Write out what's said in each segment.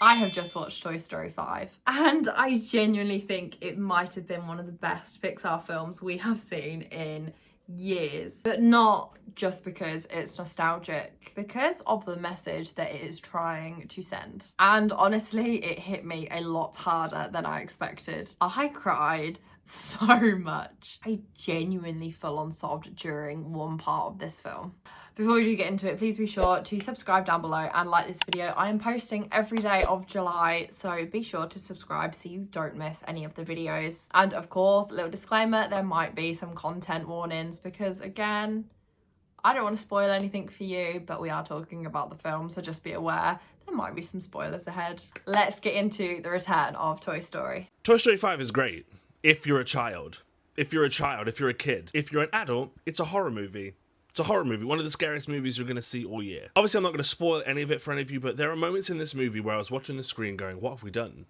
I have just watched Toy Story 5 and I genuinely think it might have been one of the best Pixar films we have seen in years, but not just because it's nostalgic, because of the message that it is trying to send. And honestly, it hit me a lot harder than I expected. I cried so much. I genuinely full on sobbed during one part of this film. Before we do get into it, please be sure to subscribe down below and like this video. I am posting every day of July, so be sure to subscribe so you don't miss any of the videos. And of course, a little disclaimer, there might be some content warnings because again, I don't want to spoil anything for you, but we are talking about the film, so just be aware there might be some spoilers ahead. Let's get into the return of Toy Story. Toy Story 5 is great if you're a child. If you're a child, if you're a kid. If you're an adult, it's a horror movie. It's a horror movie, one of the scariest movies you're going to see all year. Obviously, I'm not going to spoil any of it for any of you, but there are moments in this movie where I was watching the screen going, what have we done?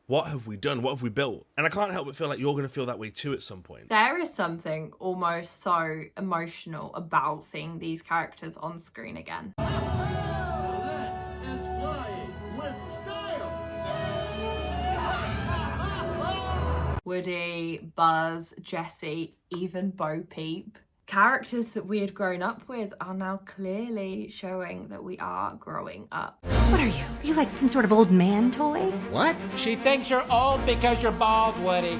What have we done? What have we built? And I can't help but feel like you're going to feel that way too at some point. There is something almost so emotional about seeing these characters on screen again. Woody, Buzz, Jessie, even Bo Peep. Characters that we had grown up with are now clearly showing that we are growing up. What are you? Are you like some sort of old man toy? What? She thinks you're old because you're bald, Woody.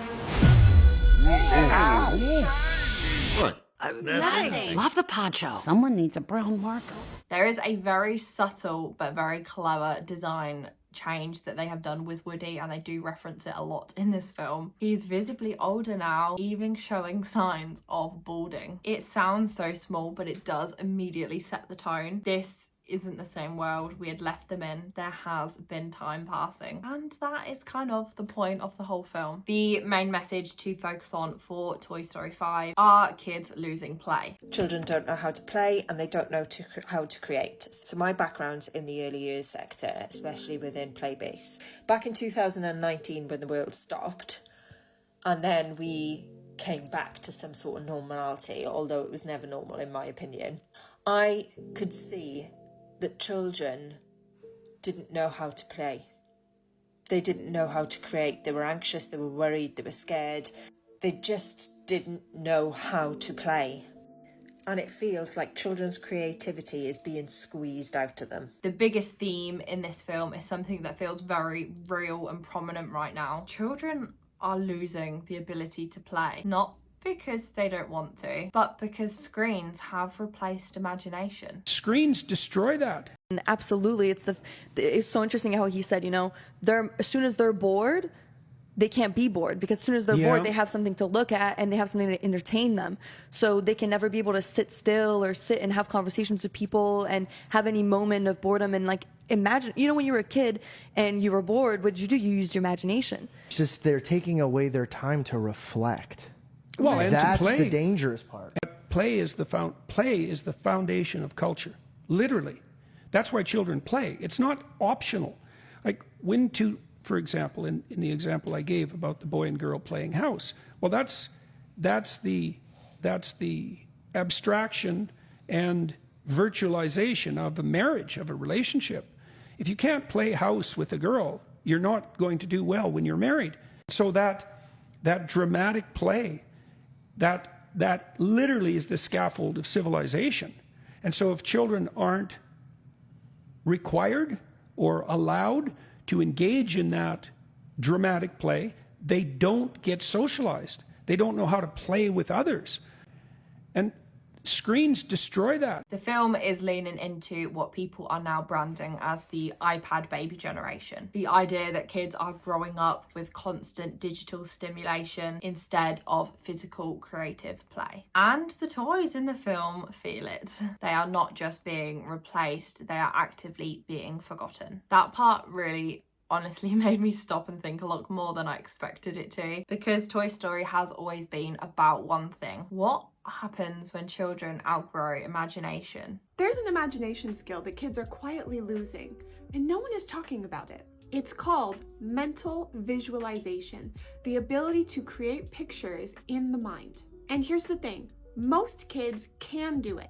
What? Nothing. Love the poncho. Someone needs a brown marker. There is a very subtle but very clever design change that they have done with Woody, and they do reference it a lot in this film. He's visibly older now, even showing signs of balding. It sounds so small, but it does immediately set the tone. This isn't the same world we had left them in. There has been time passing, and that is kind of the point of the whole film. The main message to focus on for Toy Story 5 are kids losing play. Children don't know how to play and they don't know how to create. So my background's in the early years sector, especially within Playbase. Back in 2019 when the world stopped and then we came back to some sort of normality, although it was never normal in my opinion, I could see that children didn't know how to play. They didn't know how to create. They were anxious, they were worried, they were scared. They just didn't know how to play. And it feels like children's creativity is being squeezed out of them. The biggest theme in this film is something that feels very real and prominent right now. Children are losing the ability to play, not because they don't want to, but because screens have replaced imagination. Screens destroy that. And absolutely, it's so interesting how he said, you know, as soon as they're bored, they can't be bored, because as soon as they're bored, they have something to look at and they have something to entertain them. So they can never be able to sit still or sit and have conversations with people and have any moment of boredom and like imagine, you know, when you were a kid and you were bored, what did you do? You used your imagination. It's just they're taking away their time to reflect. Well, and that's to play. the dangerous part. Play is the foundation of culture, literally. That's why children play. It's not optional. Like for example, in the example I gave about the boy and girl playing house. Well, that's the abstraction and virtualization of a marriage, of a relationship. If you can't play house with a girl, you're not going to do well when you're married. So that dramatic play, that literally is the scaffold of civilization. And so if children aren't required or allowed to engage in that dramatic play, they don't get socialized. They don't know how to play with others. And screens destroy that. The film is leaning into what people are now branding as the iPad baby generation. The idea that kids are growing up with constant digital stimulation instead of physical creative play. And the toys in the film feel it. They are not just being replaced, they are actively being forgotten. That part really honestly made me stop and think a lot more than I expected it to, because Toy Story has always been about one thing. What happens when children outgrow imagination? There's an imagination skill that kids are quietly losing, and no one is talking about it. It's called mental visualization, the ability to create pictures in the mind. And here's the thing, most kids can do it.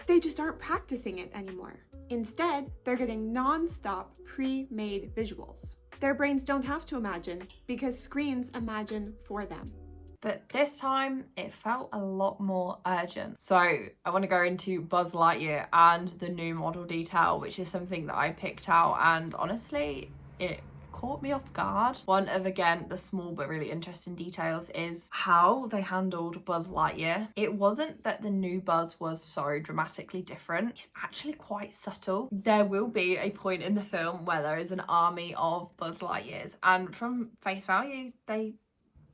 They just aren't practicing it anymore. Instead, they're getting non-stop pre-made visuals. Their brains don't have to imagine because screens imagine for them. But this time it felt a lot more urgent. So I want to go into Buzz Lightyear and the new model detail, which is something that I picked out, and honestly it caught me off guard. One of, again, the small but really interesting details is how they handled Buzz Lightyear. It wasn't that the new Buzz was so dramatically different. It's actually quite subtle. There will be a point in the film where there is an army of Buzz Lightyears, and from face value they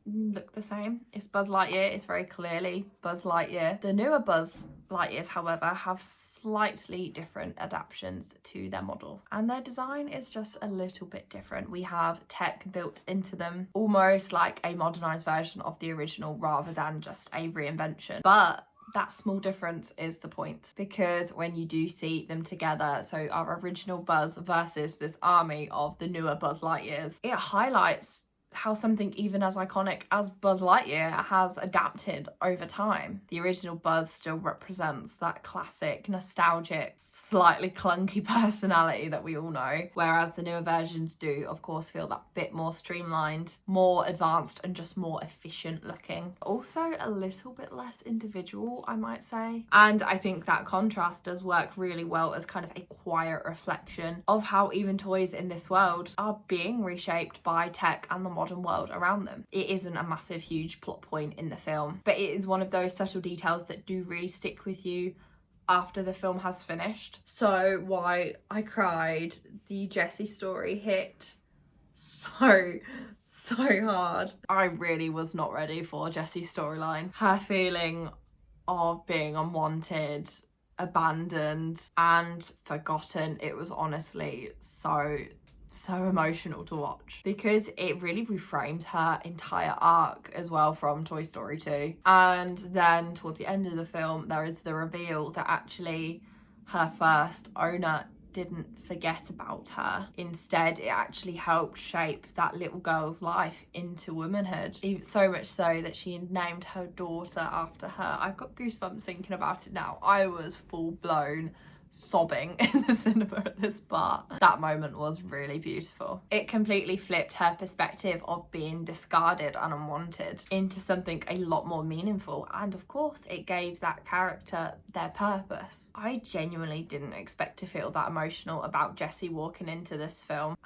look the same. It's Buzz Lightyear, it's very clearly Buzz Lightyear. The newer Buzz Lightyears, however, have slightly different adaptations to their model, and their design is just a little bit different. We have tech built into them, almost like a modernized version of the original rather than just a reinvention. But that small difference is the point, because when you do see them together, so our original Buzz versus this army of the newer Buzz Lightyears, it highlights how something even as iconic as Buzz Lightyear has adapted over time. The original Buzz still represents that classic, nostalgic, slightly clunky personality that we all know, whereas the newer versions do, of course, feel that bit more streamlined, more advanced, and just more efficient looking. Also a little bit less individual, I might say. And I think that contrast does work really well as kind of a quiet reflection of how even toys in this world are being reshaped by tech and the modern world around them. It isn't a massive, huge plot point in the film, but it is one of those subtle details that do really stick with you after the film has finished. So why I cried, the Jessie story hit so hard. I really was not ready for Jessie's storyline. Her feeling of being unwanted, abandoned, and forgotten, it was honestly so emotional to watch, because it really reframed her entire arc as well from Toy Story 2. And then towards the end of the film, there is the reveal that actually her first owner didn't forget about her. Instead, it actually helped shape that little girl's life into womanhood, so much so that she named her daughter after her. I've got goosebumps thinking about it now. I was full blown sobbing in the cinema at this part. That moment was really beautiful. It completely flipped her perspective of being discarded and unwanted into something a lot more meaningful, and of course it gave that character their purpose. I genuinely didn't expect to feel that emotional about Jessie walking into this film,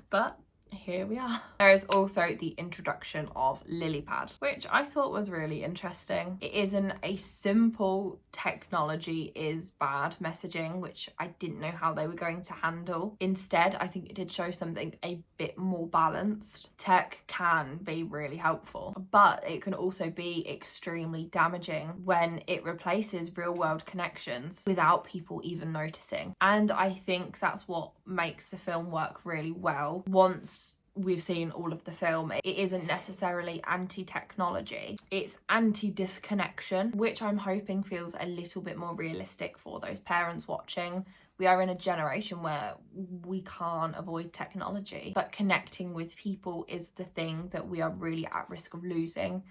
but here we are. There is also the introduction of Lilypad, which I thought was really interesting. It isn't a simple technology is bad messaging, which I didn't know how they were going to handle. Instead, I think it did show something a bit more balanced. Tech can be really helpful, but it can also be extremely damaging when it replaces real world connections without people even noticing. And I think that's what makes the film work really well. Once we've seen all of the film, it isn't necessarily anti-technology, it's anti-disconnection, which I'm hoping feels a little bit more realistic for those parents watching. We are in a generation where we can't avoid technology, but connecting with people is the thing that we are really at risk of losing.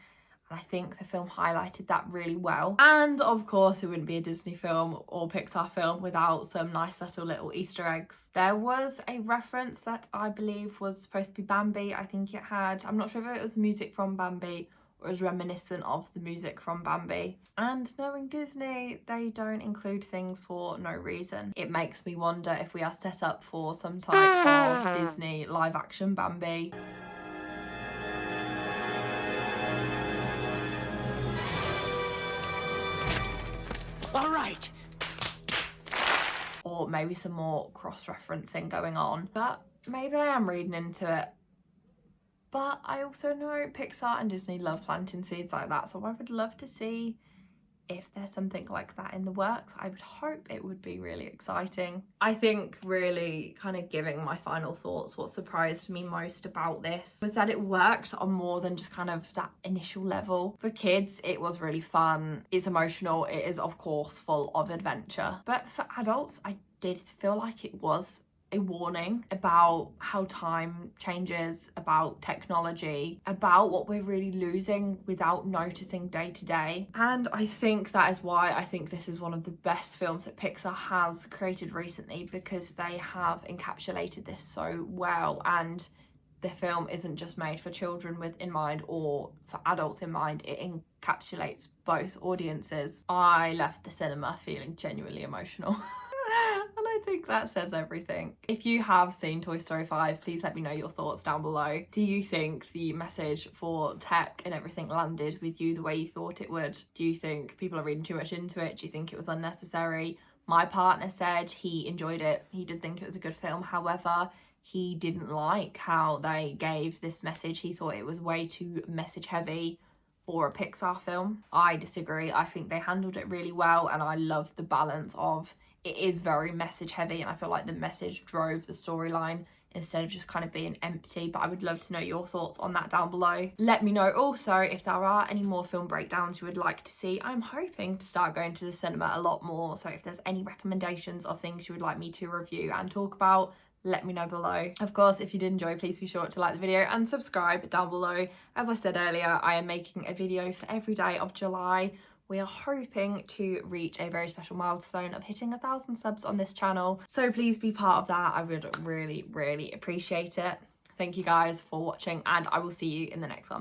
I think the film highlighted that really well. And of course, it wouldn't be a Disney film or Pixar film without some nice subtle little Easter eggs. There was a reference that I believe was supposed to be Bambi. I think it had, I'm not sure if it was music from Bambi or was reminiscent of the music from Bambi. And knowing Disney, they don't include things for no reason. It makes me wonder if we are set up for some type of Disney live action Bambi. All right. Or maybe some more cross-referencing going on. But maybe I am reading into it. But I also know Pixar and Disney love planting seeds like that, so I would love to see if there's something like that in the works. I would hope it would be really exciting. I think really kind of giving my final thoughts, what surprised me most about this was that it worked on more than just kind of that initial level. For kids, it was really fun, it's emotional, it is of course full of adventure. But for adults, I did feel like it was a warning about how time changes, about technology, about what we're really losing without noticing day to day. And I think that is why I think this is one of the best films that Pixar has created recently, because they have encapsulated this so well. And the film isn't just made for children in mind or for adults in mind. It encapsulates both audiences. I left the cinema feeling genuinely emotional. And I think that says everything. If you have seen Toy Story 5, please let me know your thoughts down below. Do you think the message for tech and everything landed with you the way you thought it would? Do you think people are reading too much into it? Do you think it was unnecessary? My partner said he enjoyed it. He did think it was a good film. However, he didn't like how they gave this message. He thought it was way too message heavy for a Pixar film. I disagree. I think they handled it really well, and I love the balance of it is very message heavy, and I feel like the message drove the storyline instead of just kind of being empty. But I would love to know your thoughts on that down below. Let me know also if there are any more film breakdowns you would like to see. I'm hoping to start going to the cinema a lot more, so if there's any recommendations of things you would like me to review and talk about, let me know below. Of course, if you did enjoy, please be sure to like the video and subscribe down below. As I said earlier, I am making a video for every day of July. We are hoping to reach a very special milestone of hitting 1,000 subs on this channel, so please be part of that. I would really, really appreciate it. Thank you guys for watching, and I will see you in the next one.